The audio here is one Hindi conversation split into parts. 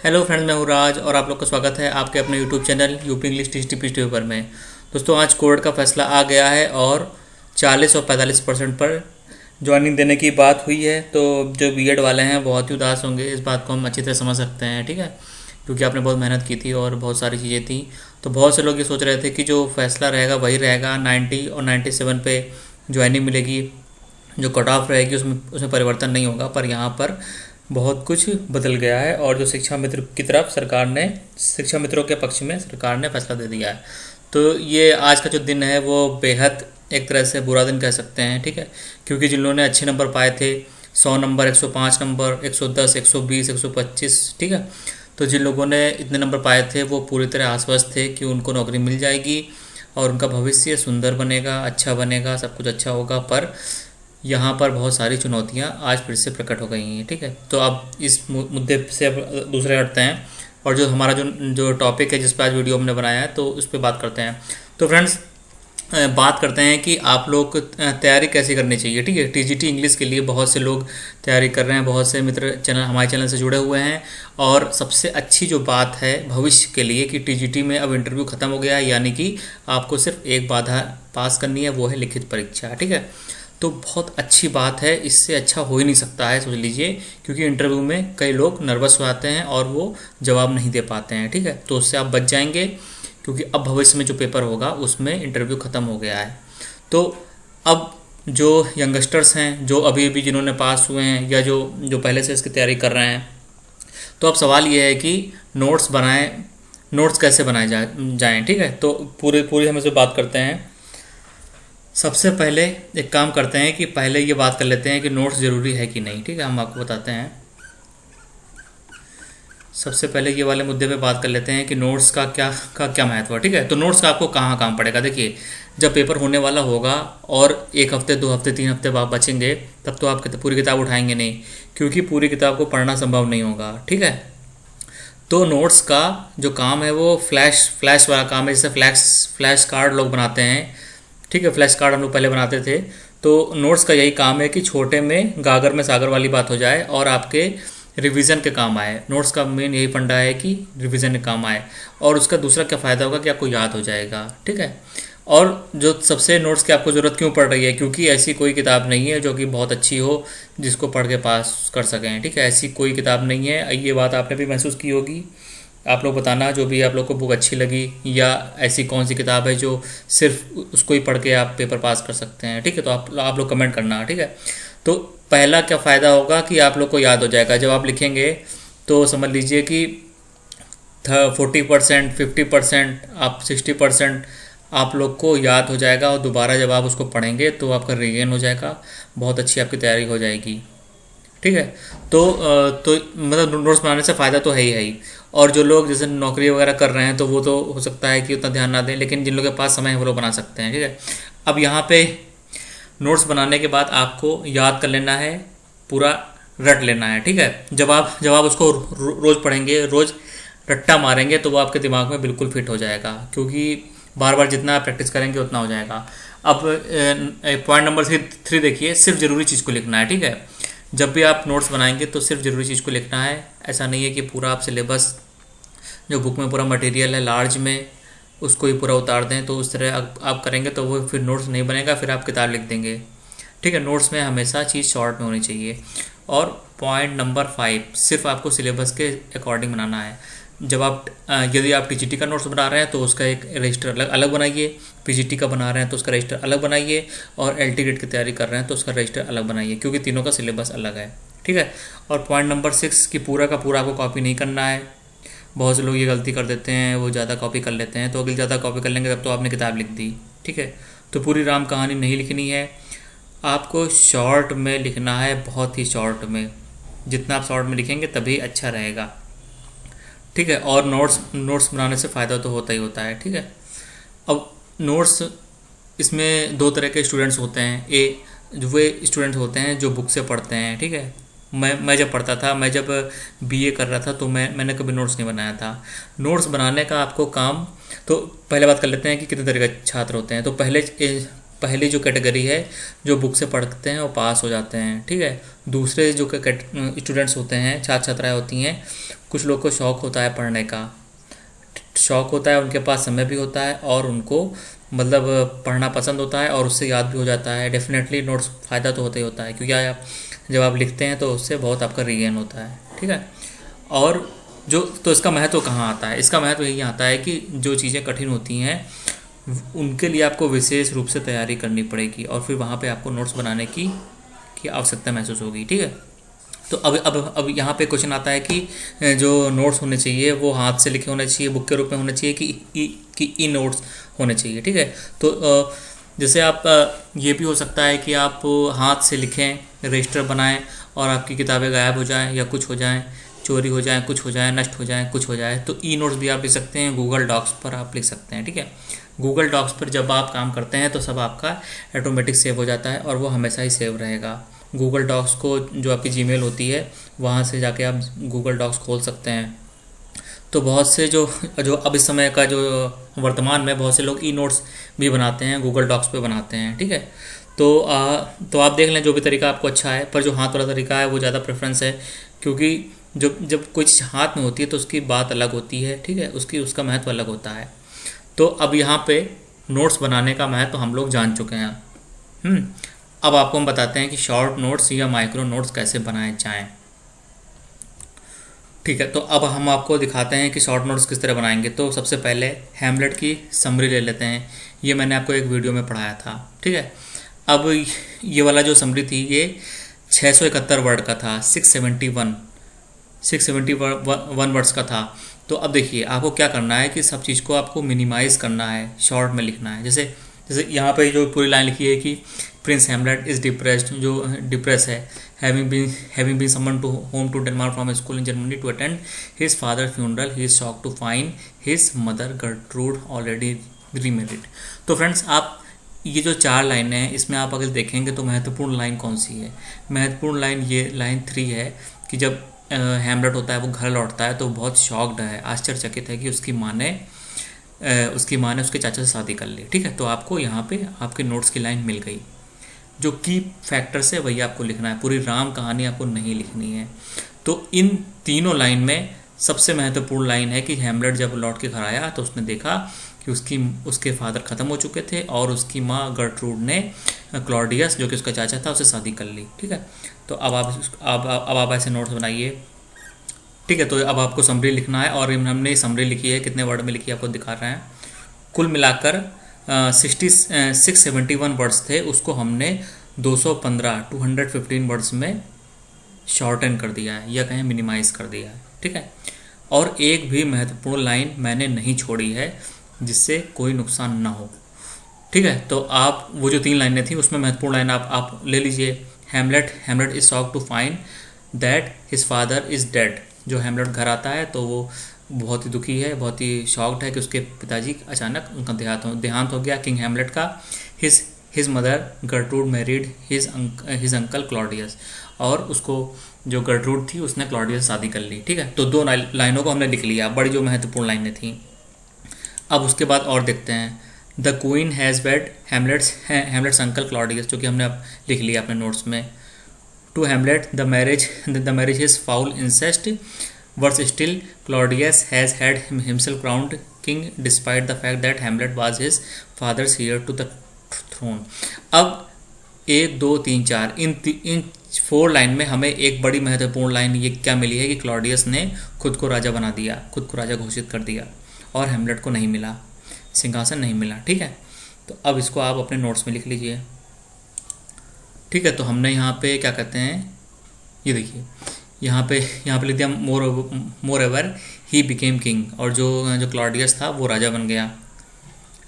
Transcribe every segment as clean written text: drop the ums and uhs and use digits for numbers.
हेलो फ्रेंड्स, मैं हूँ राज और आप लोग का स्वागत है आपके अपने YouTube channel UP English T paper में। दोस्तों, आज कोर्ट का फैसला आ गया है और 40 और 45% पर ज्वाइनिंग देने की बात हुई है। तो जो बीएड वाले हैं बहुत ही उदास होंगे, इस बात को हम अच्छी तरह समझ सकते हैं, ठीक है, क्योंकि आपने बहुत मेहनत की थी और बहुत सारी चीज़ें थी। तो बहुत से लोग ये सोच रहे थे कि जो फैसला रहेगा वही रहेगा, 90 और 97 पे ज्वाइनिंग मिलेगी, जो कट ऑफ रहेगी उसमें उसमें परिवर्तन नहीं होगा। पर यहाँ पर बहुत कुछ बदल गया है और जो शिक्षा मित्र की तरफ सरकार ने, शिक्षा मित्रों के पक्ष में सरकार ने फैसला दे दिया है। तो ये आज का जो दिन है वो बेहद एक तरह से बुरा दिन कह सकते हैं, ठीक है, क्योंकि जिन लोगों ने अच्छे नंबर पाए थे, 100 नंबर, 105 नंबर, 110, 120, 125, ठीक है, तो जिन लोगों ने इतने नंबर पाए थे वो पूरी तरह आश्वस्त थे कि उनको नौकरी मिल जाएगी और उनका भविष्य सुंदर बनेगा, अच्छा बनेगा, सब कुछ अच्छा होगा। पर यहाँ पर बहुत सारी चुनौतियाँ आज फिर से प्रकट हो गई हैं, ठीक है। तो अब इस मुद्दे से अब दूसरे हटते हैं और जो हमारा जो जो टॉपिक है जिस पर आज वीडियो हमने बनाया है तो उस पर बात करते हैं। तो फ्रेंड्स, बात करते हैं कि आप लोग को तैयारी कैसे करनी चाहिए, ठीक है। टीजीटी इंग्लिश के लिए बहुत से लोग तैयारी कर रहे हैं, बहुत से मित्र चैनल हमारे चैनल से जुड़े हुए हैं। और सबसे अच्छी जो बात है भविष्य के लिए कि टीजीटी में अब इंटरव्यू ख़त्म हो गया है, यानी कि आपको सिर्फ एक बाधा पास करनी है, वो है लिखित परीक्षा, ठीक है। तो बहुत अच्छी बात है, इससे अच्छा हो ही नहीं सकता है, सोच लीजिए, क्योंकि इंटरव्यू में कई लोग नर्वस हो जाते हैं और वो जवाब नहीं दे पाते हैं, ठीक है। तो उससे आप बच जाएंगे, क्योंकि अब भविष्य में जो पेपर होगा उसमें इंटरव्यू ख़त्म हो गया है। तो अब जो यंगस्टर्स हैं, जो अभी अभी जिन्होंने पास हुए हैं या जो जो पहले से इसकी तैयारी कर रहे हैं, तो अब सवाल ये है कि नोट्स बनाएं, नोट्स कैसे बनाए जाएं, ठीक है। तो पूरी हम इस पर बात करते हैं। सबसे पहले एक काम करते हैं कि पहले ये बात कर लेते हैं कि नोट्स ज़रूरी है कि नहीं, ठीक है, हम आपको बताते हैं। सबसे पहले ये वाले मुद्दे पे बात कर लेते हैं कि नोट्स का क्या महत्व है, ठीक है। तो नोट्स का आपको कहाँ काम पड़ेगा, देखिए, जब पेपर होने वाला होगा और 1 हफ्ते, 2 हफ्ते, 3 हफ्ते बाद बचेंगे, तब तो आप पूरी किताब उठाएंगे नहीं, क्योंकि पूरी किताब को पढ़ना संभव नहीं होगा, ठीक है। तो नोट्स का जो काम है वो फ्लैश वाला काम है, जैसे फ्लैश कार्ड लोग बनाते हैं, ठीक है। फ्लैश कार्ड हम लोग पहले बनाते थे। तो नोट्स का यही काम है कि छोटे में गागर में सागर वाली बात हो जाए और आपके रिवीजन के काम आए। नोट्स का मेन यही फंडा है कि रिवीजन के काम आए, और उसका दूसरा क्या फ़ायदा होगा कि आपको याद हो जाएगा, ठीक है। और जो सबसे नोट्स की आपको ज़रूरत क्यों पड़ रही है, क्योंकि ऐसी कोई किताब नहीं है जो कि बहुत अच्छी हो जिसको पढ़ के पास कर सकें, ठीक है। ऐसी कोई किताब नहीं है, ये बात आपने भी महसूस की होगी। आप लोग बताना जो भी आप लोग को बुक अच्छी लगी, या ऐसी कौन सी किताब है जो सिर्फ उसको ही पढ़ के आप पेपर पास कर सकते हैं, ठीक है। तो आप लोग कमेंट करना, ठीक है। तो पहला क्या फ़ायदा होगा कि आप लोग को याद हो जाएगा। जब आप लिखेंगे तो समझ लीजिए कि 40%, 50%, आप 60% आप लोग को याद हो जाएगा, और दोबारा जब आप उसको पढ़ेंगे तो आपका रिवीजन हो जाएगा, बहुत अच्छी आपकी तैयारी हो जाएगी, ठीक है। तो मतलब नोट्स बनाने से फ़ायदा तो है ही। और जो लोग जैसे नौकरी वगैरह कर रहे हैं तो वो तो हो सकता है कि उतना ध्यान ना दें, लेकिन जिन लोगों के पास समय है वो लोग बना सकते हैं, ठीक है। अब यहाँ पे नोट्स बनाने के बाद आपको याद कर लेना है, पूरा रट लेना है, ठीक है। जब आप उसको रोज़ पढ़ेंगे, रोज़ रट्टा मारेंगे, तो वो आपके दिमाग में बिल्कुल फिट हो जाएगा, क्योंकि बार बार जितना आप प्रैक्टिस करेंगे उतना हो जाएगा। अब पॉइंट नंबर 3 देखिए, सिर्फ ज़रूरी चीज़ को लिखना है, ठीक है। जब भी आप नोट्स बनाएंगे तो सिर्फ ज़रूरी चीज़ को लिखना है। ऐसा नहीं है कि पूरा आप सिलेबस, जो बुक में पूरा मटेरियल है लार्ज में, उसको ही पूरा उतार दें। तो उस तरह आप करेंगे तो वो फिर नोट्स नहीं बनेगा, फिर आप किताब लिख देंगे, ठीक है। नोट्स में हमेशा चीज़ शॉर्ट में होनी चाहिए। और पॉइंट नंबर 5, सिर्फ आपको सिलेबस के अकॉर्डिंग बनाना है। जब आप यदि आप टीजीटी का नोट्स बना रहे हैं तो उसका एक रजिस्टर अलग बनाइए, पीजीटी का बना रहे हैं तो उसका रजिस्टर अलग बनाइए, और एलटी ग्रेड की तैयारी कर रहे हैं तो उसका रजिस्टर अलग बनाइए, क्योंकि तीनों का सिलेबस अलग है, ठीक है। और पॉइंट नंबर 6 कि पूरा का पूरा आपको कॉपी नहीं करना है। बहुत से लोग ये गलती कर देते हैं, वो ज़्यादा कॉपी कर लेते हैं, तो अगर ज़्यादा कॉपी कर लेंगे तब तो आपने किताब लिख दी, ठीक है। तो पूरी राम कहानी नहीं लिखनी है, आपको शॉर्ट में लिखना है, बहुत ही शॉर्ट में। जितना आप शॉर्ट में लिखेंगे तभी अच्छा रहेगा, ठीक है। और नोट्स बनाने से फ़ायदा तो होता ही होता है, ठीक है। अब नोट्स, इसमें 2 तरह के स्टूडेंट्स होते हैं। जो वे स्टूडेंट होते हैं जो बुक से पढ़ते हैं, ठीक है। मैं जब पढ़ता था, मैं जब बीए कर रहा था, तो मैंने कभी नोट्स नहीं बनाया था। नोट्स बनाने का आपको काम, तो पहले बात कर लेते हैं कि कितने तरह के छात्र होते हैं। तो पहली जो कैटेगरी है, जो बुक से पढ़ते हैं वो पास हो जाते हैं, ठीक है। दूसरे जो स्टूडेंट्स होते हैं, छात्र छात्राएं होती हैं, कुछ लोग को शौक़ होता है पढ़ने का, शौक़ होता है, उनके पास समय भी होता है और उनको मतलब पढ़ना पसंद होता है और उससे याद भी हो जाता है। डेफिनेटली नोट्स फ़ायदा तो होता ही होता है, क्योंकि आप जब आप लिखते हैं तो उससे बहुत आपका रीगेन होता है, ठीक है। और जो तो इसका महत्व कहाँ आता है? इसका महत्व यही आता है कि जो चीज़ें कठिन होती हैं उनके लिए आपको विशेष रूप से तैयारी करनी पड़ेगी और फिर वहाँ पे आपको नोट्स बनाने की आवश्यकता महसूस होगी, ठीक है। तो अब यहाँ पे क्वेश्चन आता है कि जो नोट्स होने चाहिए वो हाथ से लिखे होने चाहिए, बुक के रूप में होने चाहिए कि ई नोट्स होने चाहिए, ठीक है। तो जैसे आप ये भी हो सकता है कि आप हाथ से लिखें, रजिस्टर बनाएं और आपकी किताबें गायब हो जाएं या कुछ हो जाएं, चोरी हो जाए, कुछ हो जाए, नष्ट हो जाए, कुछ हो जाए, तो ई नोट्स भी आप लिख सकते हैं, गूगल डॉक्स पर आप लिख सकते हैं, ठीक है। गूगल डॉक्स पर जब आप काम करते हैं तो सब आपका ऑटोमेटिक सेव हो जाता है और वो हमेशा ही सेव रहेगा। गूगल डॉक्स को जो आपकी जीमेल होती है वहाँ से जाके आप गूगल डॉक्स खोल सकते हैं। तो बहुत से जो अब इस समय का जो वर्तमान में बहुत से लोग ई नोट्स भी बनाते हैं, गूगल डॉक्स पे बनाते हैं, ठीक है। तो आप देख लें जो भी तरीका आपको अच्छा है, पर जो हाथ वाला तरीका है वो ज़्यादा प्रेफरेंस है, क्योंकि जब कोई चीज़ हाथ में होती है तो उसकी बात अलग होती है, ठीक है, उसका महत्व अलग होता है। तो अब यहाँ पे नोट्स बनाने का महत्व हम लोग जान चुके हैं। अब आपको हम बताते हैं कि शॉर्ट नोट्स या माइक्रो नोट्स कैसे बनाए जाएं, ठीक है। तो अब हम आपको दिखाते हैं कि शॉर्ट नोट्स किस तरह बनाएंगे। तो सबसे पहले हैमलेट की समरी ले लेते हैं, ये मैंने आपको एक वीडियो में पढ़ाया था, ठीक है। अब ये वाला जो समरी थी ये 671 वर्ड का था, 671 वर्ड्स का था। तो अब देखिए आपको क्या करना है कि सब चीज़ को आपको मिनिमाइज़ करना है, शॉर्ट में लिखना है। जैसे यहाँ पे जो पूरी लाइन लिखी है कि प्रिंस हैमलेट इज़ डिप्रेस्ड, जो डिप्रेस है, having been summoned to home to Denmark from school in Germany to attend his father funeral, he is shocked to find his mother Gertrude already remarried. तो फ्रेंड्स, आप ये जो 4 लाइनें हैं इसमें आप अगर देखेंगे तो महत्वपूर्ण लाइन कौन सी है? महत्वपूर्ण लाइन ये लाइन 3 है कि जब हैमलेट होता है वो घर लौटता है तो बहुत शॉक्ड है, आश्चर्यचकित है कि उसकी माँ ने उसके चाचा से शादी कर ली, ठीक है। तो आपको यहाँ पे आपके नोट्स की लाइन मिल गई। जो की फैक्टर्स है वही आपको लिखना है, पूरी राम कहानी आपको नहीं लिखनी है। तो इन तीनों लाइन में सबसे महत्वपूर्ण लाइन है कि हैमलेट जब लौट के घर आया तो उसने देखा कि उसके फादर ख़त्म हो चुके थे और उसकी माँ गर्ट्रूड ने क्लॉडियस, जो कि उसका चाचा था, उससे शादी कर ली, ठीक है। तो अब आप ऐसे नोट्स बनाइए, ठीक है। तो अब आपको समरी लिखना है और हमने समरी लिखी है, कितने वर्ड में लिखी है आपको दिखा रहे हैं। कुल मिलाकर 671 वर्ड्स थे, उसको हमने 215 वर्ड्स में शॉर्टन कर दिया है या कहें मिनिमाइज़ कर दिया है, ठीक है। और एक भी महत्वपूर्ण लाइन मैंने नहीं छोड़ी है जिससे कोई नुकसान ना हो, ठीक है। तो आप वो जो 3 लाइनें थी उसमें महत्वपूर्ण लाइन आप ले लीजिए। Hamlet is shocked to find that his father is dead. जो हैमलेट घर आता है तो वो बहुत ही दुखी है, बहुत ही शॉक्ड है कि उसके पिताजी अचानक उनका देहांत हो गया, किंग हैमलेट का। His mother Gertrude married his uncle Claudius, और उसको जो गर्ट्रूड थी उसने क्लॉडियस से शादी कर ली, ठीक है। तो 2 लाइनों को हमने लिख लिया, बड़ी जो महत्वपूर्ण लाइनें थी। अब उसके बाद और देखते हैं। The queen has wed Hamlet's uncle Claudius, जो कि हमने अब लिख लिया अपने नोट्स में। To Hamlet the marriage is foul incest, worse still Claudius has had himself crowned king despite the fact that Hamlet was his father's heir to the throne. अब 1, 2, 3, 4 इन 4 लाइन में हमें एक बड़ी महत्वपूर्ण लाइन ये क्या मिली है कि क्लॉडियस ने खुद को राजा बना दिया, खुद को राजा घोषित कर दिया और हैमलेट को नहीं मिला, सिंहासन नहीं मिला, ठीक है। तो अब इसको आप अपने नोट्स में लिख लीजिए, ठीक है। तो हमने यहाँ पे क्या कहते हैं, ये देखिए यहाँ पे लिख दिया मोर एवर ही बिकेम किंग, और जो क्लॉडियस था वो राजा बन गया,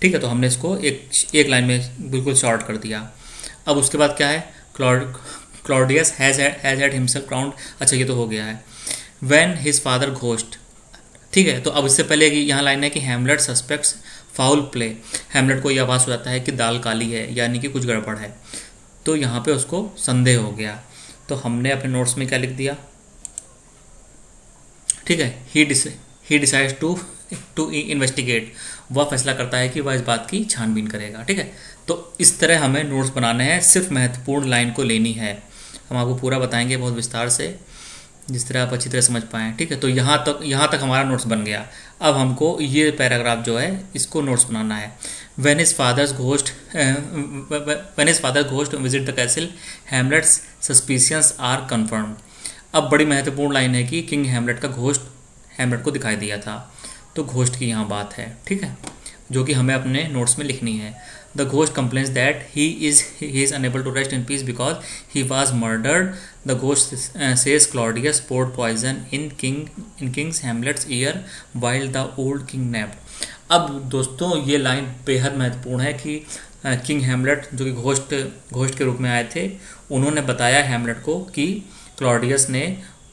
ठीक है। तो हमने इसको एक लाइन में बिल्कुल शॉर्ट कर दिया। अब उसके बाद क्या है, Claudius has had himself crowned, अच्छा ये तो हो गया है। व्हेन हिज फादर घोस्ट, ठीक है। तो अब इससे पहले कि यहाँ लाइन है कि Hamlet suspects foul play, Hamlet को ये आभास हो जाता है कि दाल काली है, यानी कि कुछ गड़बड़ है। तो यहाँ पे उसको संदेह हो गया, तो हमने अपने नोट्स में क्या लिख दिया, ठीक है। He decides to to investigate, वह फैसला करता है कि वह इस बात की छानबीन करेगा। ठीक है, तो इस तरह हमें नोट्स बनाने हैं, सिर्फ महत्वपूर्ण लाइन को लेनी है। हम आपको पूरा बताएंगे बहुत विस्तार से, जिस तरह आप अच्छी तरह समझ पाएँ। ठीक है, तो यहाँ तक हमारा नोट्स बन गया। अब हमको ये पैराग्राफ जो है इसको नोट्स बनाना है। When his father's ghost visit the castle, Hamlet's suspicions are confirmed. अब बड़ी महत्वपूर्ण लाइन है कि किंग हैमलेट का घोस्ट हैमलेट को दिखाई दिया था, तो घोस्ट की यहाँ बात है। ठीक है, जो कि हमें अपने नोट्स में लिखनी है। The ghost complains that he is unable to rest in peace because he was murdered. The ghost says Claudius poured poison in king's Hamlet's ear while the old king napped. अब दोस्तों ये लाइन बेहद महत्वपूर्ण है कि किंग हैमलेट जो कि घोस्ट के रूप में आए थे, उन्होंने बताया हैमलेट को कि क्लॉडियस ने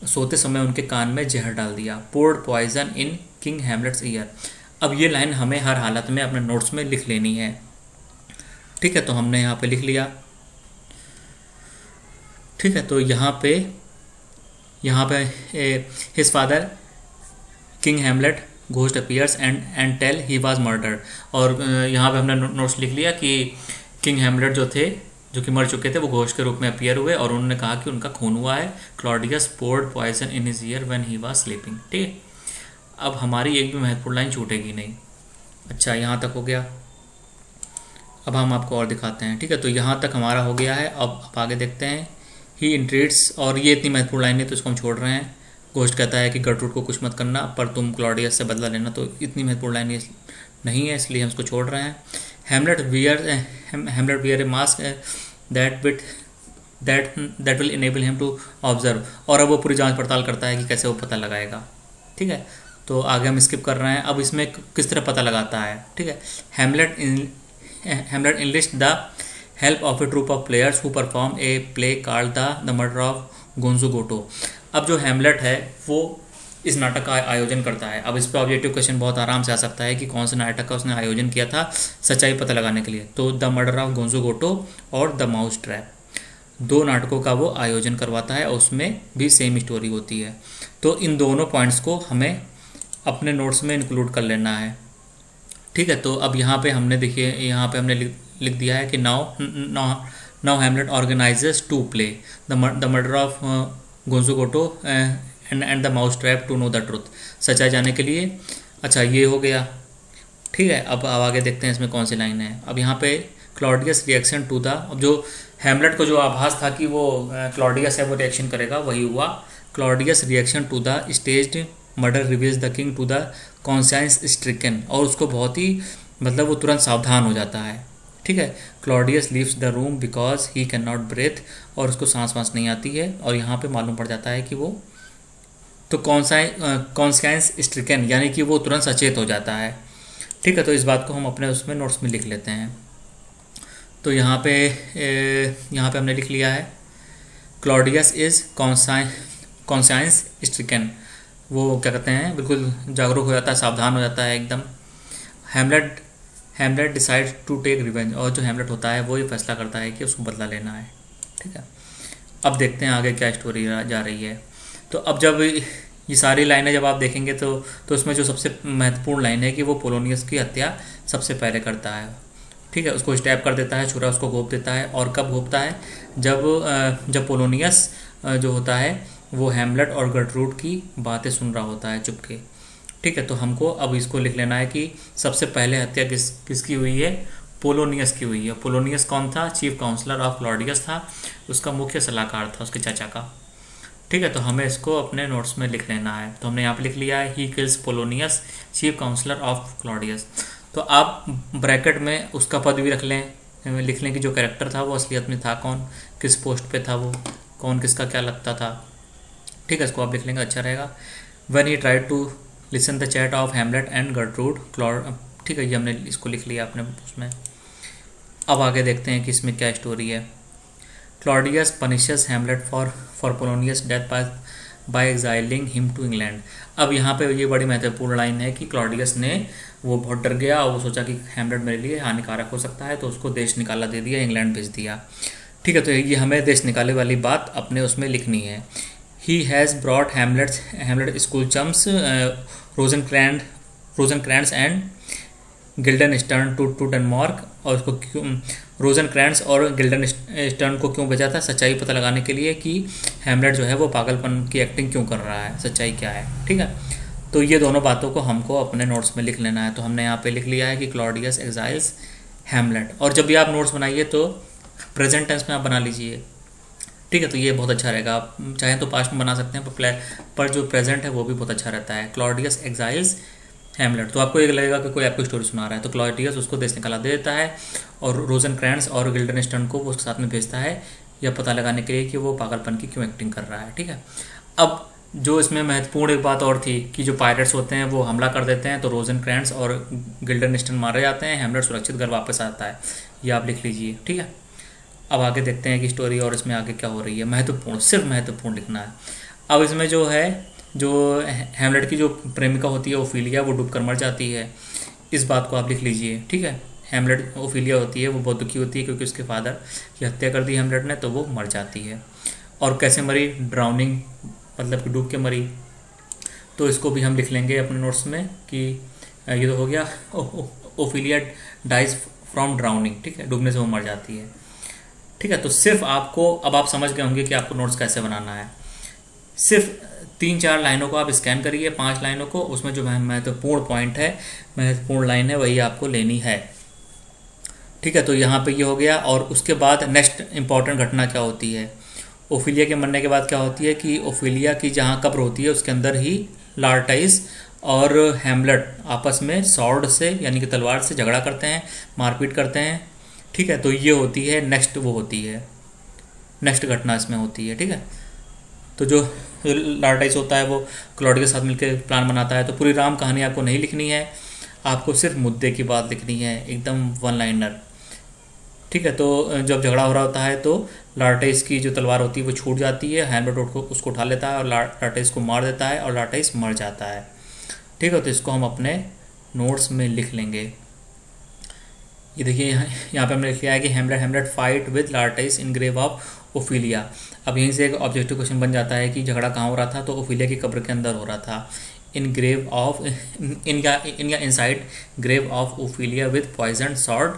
सोते समय उनके कान में जहर डाल दिया। poured poison in king Hamlet's year. अब ये लाइन हमें हर हालत में अपने नोट्स में लिख लेनी है। ठीक है, तो हमने यहाँ पे लिख लिया। ठीक है, तो यहाँ पे his father king Hamlet ghost appears and tell he was murdered. और यहाँ पे हमने नोट्स लिख लिया कि किंग हैमलेट जो कि मर चुके थे, वो घोस्ट के रूप में अपीयर हुए और उन्होंने कहा कि उनका खून हुआ है। Claudius poured poison in his ear when he was sleeping. ठीक है, अब हमारी एक भी महत्वपूर्ण लाइन छूटेगी नहीं। अच्छा, यहाँ तक हो गया। अब हम आपको और दिखाते हैं। ठीक है, तो यहाँ तक हमारा हो गया है। अब आगे देखते हैं। ही इंट्रीट्स, और ये इतनी महत्वपूर्ण लाइन है तो इसको हम छोड़ रहे हैं। घोस्ट कहता है कि गर्ट्रूड को कुछ मत करना, पर तुम क्लॉडियस से बदला लेना, तो इतनी महत्वपूर्ण लाइन नहीं है, इसलिए हम इसको छोड़ रहे हैं। Hamlet wear a mask that will enable him to observe. और अब वो पूरी जांच पड़ताल करता है कि कैसे वो पता लगाएगा। ठीक है, तो आगे हम स्किप कर रहे हैं। अब इसमें किस तरह पता लगाता है। ठीक है, Hamlet enlist the help of a troupe of players who perform a play called the murder of गोंजो गोटो। अब जो हैमलेट है वो इस नाटक का आयोजन करता है। अब इस पर ऑब्जेक्टिव क्वेश्चन बहुत आराम से आ सकता है कि कौन से नाटक का उसने आयोजन किया था सच्चाई पता लगाने के लिए। तो द मर्डर ऑफ गोंजो गोटो और द माउस ट्रैप, दो नाटकों का वो आयोजन करवाता है और उसमें भी सेम स्टोरी होती है। तो इन दोनों पॉइंट्स को हमें अपने नोट्स में इंक्लूड कर लेना है। ठीक है, तो अब यहाँ पे हमने देखिए, यहाँ पे हमने लिख दिया है कि now Hamlet organizes to play the murder of Gonzago and the mouse trap to know the truth, सच्चाई जाने के लिए। अच्छा, ये हो गया। ठीक है, अब आगे देखते हैं इसमें कौन सी लाइन है। अब यहाँ पे क्लॉडियस रिएक्शन टू द, अब जो हैमलेट को जो आभास था कि वो क्लॉडियस है वो रिएक्शन करेगा, वही हुआ। Claudius reaction to the staged murder reveals the king to the conscience stricken, और उसको बहुत ही मतलब वो तुरंत सावधान हो जाता है। ठीक है, Claudius leaves the room because he can not breathe, और उसको सांस नहीं आती है। और यहाँ पे मालूम पड़ जाता है कि वो तो कॉन्साइंस स्ट्रिकन, यानी कि वो तुरंत सचेत हो जाता है। ठीक है, तो इस बात को हम अपने उसमें नोट्स में लिख लेते हैं। तो यहाँ पे हमने लिख लिया है क्लॉडियस इज कॉन्साइंस स्ट्रिकन, वो क्या कहते हैं, बिल्कुल जागरूक हो जाता है, सावधान हो जाता है एकदम। Hamlet decide to take revenge, और जो हैमलेट होता है वो ये फैसला करता है कि उसको बदला लेना है। ठीक है, अब देखते हैं आगे क्या स्टोरी जा रही है। तो अब जब ये सारी लाइनें जब आप देखेंगे तो उसमें जो सबसे महत्वपूर्ण लाइन है कि वो पोलोनियस की हत्या सबसे पहले करता है। ठीक है, उसको स्टैब कर देता है, छुरा उसको घोंप देता है। और कब घोंपता है, जब पोलोनियस जो होता है वो हैमलेट और गर्ट्रूड की बातें सुन रहा होता है चुपके। ठीक है, तो हमको अब इसको लिख लेना है कि सबसे पहले हत्या किसकी हुई है, पोलोनियस की हुई है। पोलोनियस कौन था, चीफ काउंसलर ऑफ क्लॉडियस था, उसका मुख्य सलाहकार था उसके चाचा का। ठीक है, तो हमें इसको अपने नोट्स में लिख लेना है। तो हमने यहाँ पे लिख लिया है he kills Polonius chief counsellor of Claudius. तो आप ब्रैकेट में उसका पद भी लिख लें कि जो कैरेक्टर था वो असलियत में था कौन, किस पोस्ट पे था वो, कौन किसका क्या लगता था। ठीक है, इसको आप लिख लेंगे, अच्छा रहेगा। When he tried to listen the chat of Hamlet and Gertrude ठीक है, ये हमने इसको लिख लिया अपने उसमें। अब आगे देखते हैं कि इसमें क्या स्टोरी है। Claudius punishes Hamlet for Polonius death by exiling him to England. अब यहाँ पे ये बड़ी महत्वपूर्ण लाइन है कि क्लॉडियस ने वो बहुत डर गया और वो सोचा कि हैमलेट मेरे लिए हानिकारक हो सकता है, तो उसको देश निकाला दे दिया, इंग्लैंड भेज दिया। ठीक है, तो ये हमें देश निकाले वाली बात अपने उसमें लिखनी है। He has brought Hamlet school chums Rosencrantz and Guildenstern to Denmark, और उसको क्यों रोजनक्रैंट्स और गिल्डनस्टर्न को क्यों भेजा था? सच्चाई पता लगाने के लिए कि हैमलेट जो है वो पागलपन की एक्टिंग क्यों कर रहा है, सच्चाई क्या है। ठीक है, तो ये दोनों बातों को हमको अपने नोट्स में लिख लेना है। तो हमने यहाँ पे लिख लिया है कि क्लॉडियस एग्जाइल्स हैमलेट। और जब भी आप नोट्स बनाइए तो प्रेजेंट टेंस में आप बना लीजिए। ठीक है, तो ये बहुत अच्छा रहेगा। आप चाहें तो पास्ट में बना सकते हैं, पर जो प्रेजेंट है वो भी बहुत अच्छा रहता है। Claudius exiles Hamlet. तो आपको ये लगेगा कि कोई आपको स्टोरी सुना रहा है, तो क्लॉडियस उसको देश निकाला दे देता है और रोजनक्रैंट्स और गिल्डनस्टर्न को वो उसके साथ में भेजता है यह पता लगाने के लिए कि वो पागलपन की क्यों एक्टिंग कर रहा है। ठीक है, अब जो इसमें महत्वपूर्ण एक बात और थी कि जो पायरेट्स होते हैं वो हमला कर देते हैं, तो रोजनक्रैंट्स और गिल्डनस्टर्न मारे जाते हैं, हैमलेट सुरक्षित घर वापस आता है। ये आप लिख लीजिए। ठीक है, अब आगे देखते हैं कि स्टोरी और इसमें आगे क्या हो रही है। महत्वपूर्ण, सिर्फ महत्वपूर्ण लिखना है। अब इसमें जो है, जो हैमलेट की जो प्रेमिका होती है ओफिलिया, वो डूबकर मर जाती है। इस बात को आप लिख लीजिए। ठीक है, हैमलेट ओफिलिया होती है वो बहुत दुखी होती है क्योंकि उसके फादर की हत्या कर दी हैमलेट ने, तो वो मर जाती है। और कैसे मरी? ड्राउनिंग, मतलब कि डूब के मरी। तो इसको भी हम लिख लेंगे अपने नोट्स में कि ये तो हो गया, ओफिलिया डाइज फ्रॉम ड्राउनिंग। ठीक है, डूबने से वो मर जाती है। ठीक है, तो सिर्फ आपको, अब आप समझ गए होंगे कि आपको नोट्स कैसे बनाना है। सिर्फ 3-4 लाइनों को आप स्कैन करिए, 5 लाइनों को, उसमें जो महत्वपूर्ण पॉइंट है, महत्वपूर्ण लाइन है, वही आपको लेनी है। ठीक है, तो यहाँ पे ये हो गया। और उसके बाद नेक्स्ट इंपॉर्टेंट घटना क्या होती है? ओफिलिया के मरने के बाद क्या होती है कि ओफिलिया की जहाँ कब्र होती है उसके अंदर ही लार्टाइस और हैमलेट आपस में सॉर्ड से, यानी कि तलवार से झगड़ा करते हैं, मारपीट करते हैं। ठीक है, तो ये होती है नेक्स्ट, वो होती है नेक्स्ट घटना इसमें होती है। ठीक है, तो जो लार्टाइस होता है वो क्लॉडियस के साथ मिलकर प्लान बनाता है। तो पूरी राम कहानी आपको नहीं लिखनी है, आपको सिर्फ मुद्दे की बात लिखनी है, एकदम वन लाइनर। ठीक है, तो जब झगड़ा हो रहा होता है तो लार्टाइस की जो तलवार होती है वो छूट जाती है, हैमलेट उसको उठा लेता है और लार्टाइस को मार देता है और लार्टाइस मर जाता है। ठीक है, तो इसको हम अपने नोट्स में लिख लेंगे। ये देखिए यहाँ पे हमने लिख लिया है कि Hamlet fight with Laertes in grave of Ophelia. अब यहीं से एक ऑब्जेक्टिव क्वेश्चन बन जाता है कि झगड़ा कहाँ हो रहा था? तो ओफिलिया की कब्र के अंदर हो रहा था। In grave of in inside grave of Ophelia with poison sword,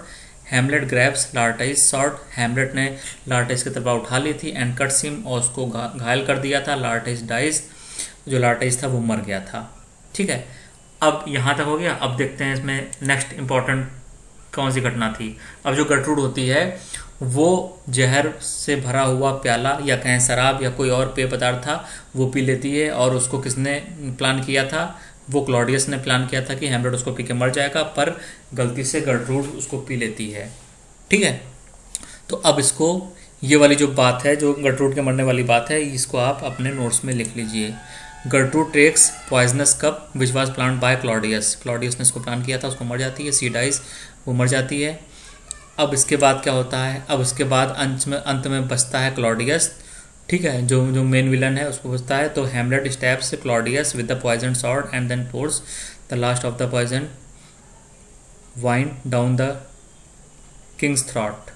Hamlet grabs Laertes sword. Hamlet ने लार्टाइस की तलवार उठा ली थी एंड कट्स हिम, और उसको घायल कर दिया था। लार्टाइस डाइज, जो लार्टाइस था वो मर गया था। ठीक है, अब यहाँ तक हो गया। अब देखते हैं इसमें नेक्स्ट इंपॉर्टेंट कौन सी घटना थी। अब जो गर्ट्रूड होती है वो जहर से भरा हुआ प्याला, या कहें शराब या कोई और पेय पदार्थ था, वो पी लेती है। और उसको किसने प्लान किया था? वो क्लॉडियस ने प्लान किया था कि हैमलेट उसको पी के मर जाएगा, पर गलती से गर्ट्रूड उसको पी लेती है। ठीक है, तो अब इसको, ये वाली जो बात है, जो गर्ट्रूड के मरने वाली बात है, इसको आप अपने नोट्स में लिख लीजिए। Gertrude takes poisonous cup which was plan by Claudius. Claudius ने इसको प्लान किया था, उसको मर जाती है। सी डाइज, वो मर जाती है। अब इसके बाद क्या होता है? अब इसके बाद अंत में बचता है क्लॉडियस। ठीक है, जो मेन विलन है उसको बचता है। तो Hamlet stabs Claudius with the poison sword and then pours the last of the poison wine down the king's throat.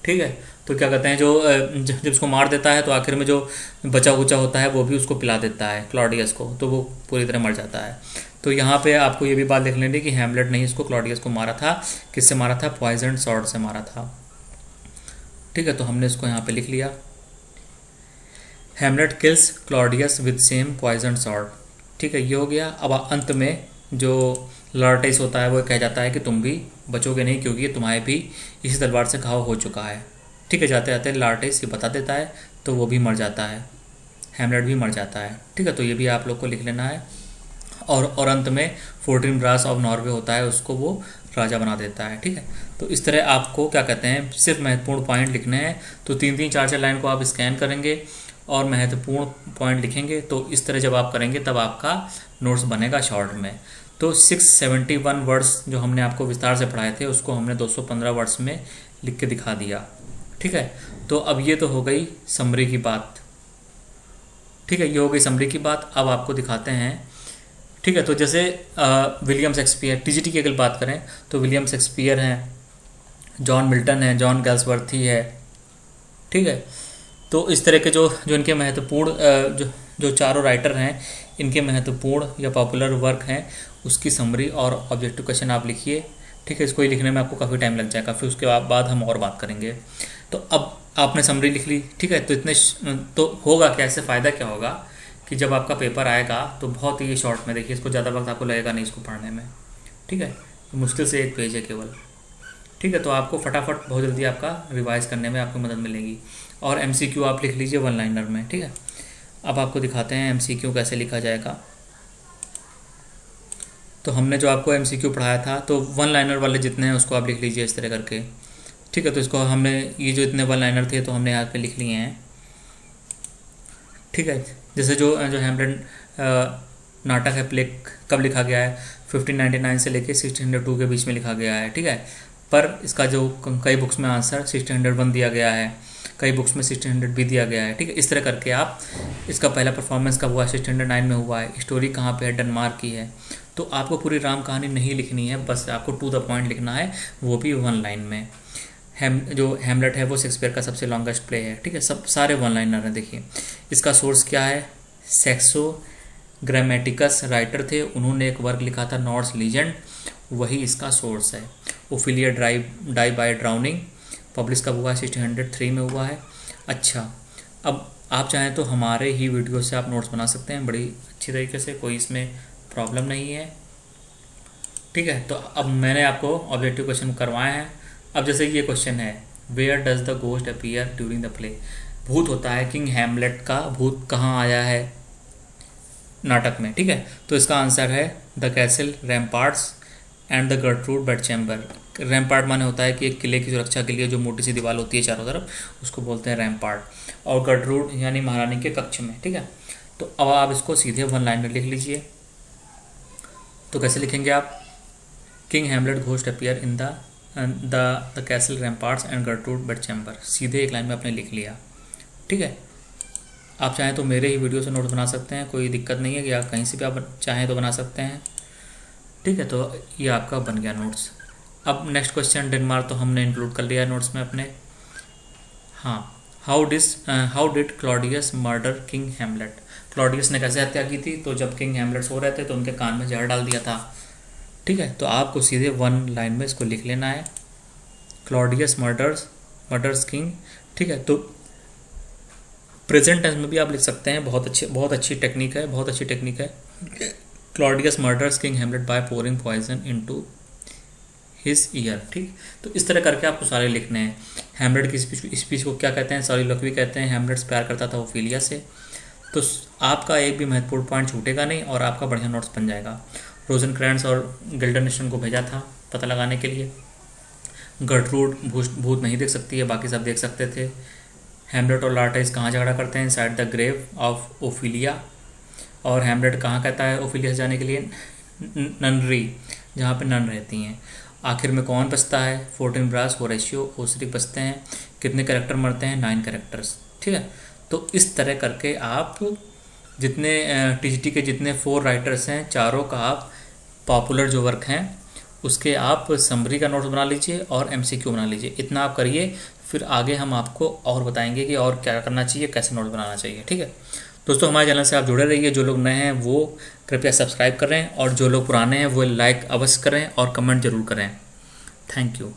ठीक है, तो क्या कहते हैं, जब उसको मार देता है तो आखिर में जो बचा कुचा होता है वो भी उसको पिला देता है क्लॉडियस को, तो वो पूरी तरह मर जाता है। तो यहाँ पे आपको ये भी बात लिख लेनी कि हैमलेट ने इसको क्लॉडियस को मारा था। किससे मारा था? पॉइजन सॉर्ड से मारा था। ठीक है, तो हमने इसको यहाँ पे लिख लिया। Hamlet kills Claudius with same poison sword. ठीक है, ये हो गया। अब अंत में जो लार्टाइस होता है वो कह जाता है कि तुम भी बचोगे नहीं, क्योंकि तुम्हारे भी इसी तलवार से घाव हो चुका है। ठीक है, जाते जाते लार्टाइस ये बता देता है, तो वो भी मर जाता है, हैमलेट भी मर जाता है। ठीक है, तो ये भी आप लोग को लिख लेना है। और अंत में 14 ब्रास ऑफ नॉर्वे होता है, उसको वो राजा बना देता है। ठीक है, तो इस तरह आपको क्या कहते हैं, सिर्फ महत्वपूर्ण पॉइंट लिखने हैं। तो 3-3, 4-4 लाइन को आप स्कैन करेंगे और महत्वपूर्ण पॉइंट लिखेंगे। तो इस तरह जब आप करेंगे तब आपका नोट्स बनेगा शॉर्ट में। तो 671 वर्ड्स जो हमने आपको विस्तार से पढ़ाए थे उसको हमने 215 वर्ड्स में लिख के दिखा दिया। ठीक है, तो अब ये तो हो गई समरी की बात। ठीक है, ये हो गई समरी की बात। अब आपको दिखाते हैं। ठीक है, तो जैसे विलियम शेक्सपियर, टीजीटी की अगर बात करें तो विलियम शेक्सपियर हैं, जॉन मिल्टन है, जॉन गैल्सवर्थी है। ठीक है, तो इस तरह के जो इनके महत्वपूर्ण जो चारों राइटर हैं इनके महत्वपूर्ण या पॉपुलर वर्क हैं उसकी समरी और ऑब्जेक्टिव क्वेश्चन आप लिखिए। ठीक है, इसको ही लिखने में आपको काफ़ी टाइम लग जाएगा, फिर उसके बाद हम और बात करेंगे। तो अब आपने समरी लिख ली, ठीक है, तो इतने तो होगा क्या, इससे फ़ायदा क्या होगा कि जब आपका पेपर आएगा तो बहुत ही शॉर्ट में, देखिए इसको ज़्यादा वक्त आपको लगेगा नहीं इसको पढ़ने में। ठीक है, मुश्किल से 1 पेज है केवल। ठीक है, तो आपको फटाफट बहुत जल्दी आपका रिवाइज करने में आपको मदद मिलेगी। और MCQ आप लिख लीजिए 1 लाइनर में। ठीक है, अब आपको दिखाते हैं MCQ कैसे लिखा जाएगा। तो हमने जो आपको MCQ पढ़ाया था तो 1 लाइनर वाले जितने हैं उसको आप लिख लीजिए इस तरह करके। ठीक है, तो इसको हमने ये जो इतने 1 लाइनर थे तो हमने यहाँ पे लिख लिए हैं। ठीक है, जैसे जो जो हैमलेट नाटक है प्ले कब लिखा गया है, 1599 से लेके 1602 के बीच में लिखा गया है। ठीक है, पर इसका जो कई बुक्स में आंसर 1601 दिया गया है, कई बुक्स में 1600 भी दिया गया है। ठीक है, इस तरह करके आप इसका पहला परफॉर्मेंस कब हुआ, 1609 में हुआ है, स्टोरी कहाँ पे है, डेनमार्क की है। तो आपको पूरी राम कहानी नहीं लिखनी है, बस आपको टू द पॉइंट लिखना है, वो भी 1 लाइन में। जो हैमलेट है वो शेक्सपियर का सबसे लॉन्गेस्ट प्ले है। ठीक है, सब सारे 1 लाइनर हैं। देखिए इसका सोर्स क्या है, सेक्सो ग्रामेटिकस राइटर थे, उन्होंने एक वर्क लिखा था नॉर्स लीजेंड, वही इसका सोर्स है। Ophelia die by drowning publish कब हुआ है, 1603 में हुआ है। अच्छा, अब आप चाहें तो हमारे ही वीडियो से आप नोट्स बना सकते हैं बड़ी अच्छी तरीके से, कोई इसमें प्रॉब्लम नहीं है। ठीक है, तो अब मैंने आपको ऑब्जेक्टिव क्वेश्चन करवाए हैं। अब जैसे ये क्वेश्चन है, where does the ghost appear during the play, भूत होता है, किंग हैमलेट का भूत कहाँ आया है नाटक में। ठीक है, तो इसका आंसर है the castle ramparts and the Gertrude bed chamber. Rampart माने होता है कि एक किले की सुरक्षा के लिए जो मोटी सी दीवार होती है चारों तरफ, उसको बोलते हैं रैम्पार्ट, और गर्ट्रूड यानी महारानी के कक्ष में। ठीक है, तो अब आप इसको सीधे 1 लाइन में लिख लीजिए। तो कैसे लिखेंगे आप, king Hamlet ghost appear in the castle ramparts and Gertrude bed chamber, सीधे 1 लाइन में आपने लिख लिया। ठीक है, आप चाहें तो मेरे ही वीडियो से नोट बना सकते हैं, कोई दिक्कत नहीं है, या कहीं से भी आप चाहें तो बना सकते हैं। ठीक है, तो ये आपका बन गया नोट्स। अब नेक्स्ट क्वेश्चन, डेनमार्क तो हमने इंक्लूड कर लिया नोट्स में अपने। हाँ, how did Claudius murder king Hamlet, Claudius ने कैसे हत्या की थी, तो जब किंग हैमलेट सो रहे थे तो उनके कान में जहर डाल दिया था। ठीक है, तो आपको सीधे 1 लाइन में इसको लिख लेना है, क्लॉडियस मर्डर्स किंग। ठीक है, तो प्रेजेंट टेंस में भी आप लिख सकते हैं, बहुत अच्छी टेक्निक है। Claudius murders king Hamlet by pouring poison into his ear. ठीक, तो इस तरह करके आपको सारे लिखने हैं। हैमलेट की स्पीच को क्या कहते हैं, सॉलिलोक्वी कहते हैं। हैमलेट प्यार करता था ओफिलिया से। तो आपका एक भी महत्वपूर्ण पॉइंट छूटेगा नहीं और आपका बढ़िया नोट्स बन जाएगा। रोजनक्रैंस और गिल्डरनेशन को भेजा था पता लगाने के लिए। गर्ट्रूड भूत नहीं देख सकती है, बाकी सब देख सकते थे। हैमलेट और लार्टाइस कहाँ झगड़ा करते हैं, side the grave of Ophelia. और हैमलेट कहाँ कहता है ओफिलिया से जाने के लिए, ननरी, जहाँ पे नन रहती हैं। आखिर में कौन बचता है, 14 ब्रास, होरेशियो, ओसरिक बचते हैं। कितने कैरेक्टर मरते हैं, 9 कैरेक्टर्स। ठीक है, तो इस तरह करके आप जितने TGT के जितने 4 राइटर्स हैं, चारों का आप पॉपुलर जो वर्क हैं उसके आप समरी का नोट्स बना लीजिए और MCQ बना लीजिए। इतना आप करिए, फिर आगे हम आपको और बताएंगे कि और क्या करना चाहिए, कैसे नोट्स बनाना चाहिए। ठीक है दोस्तों, हमारे चैनल से आप जुड़े रहिए। जो लोग नए हैं वो कृपया सब्सक्राइब करें, और जो लोग पुराने हैं वो लाइक अवश्य करें और कमेंट जरूर करें। Thank you.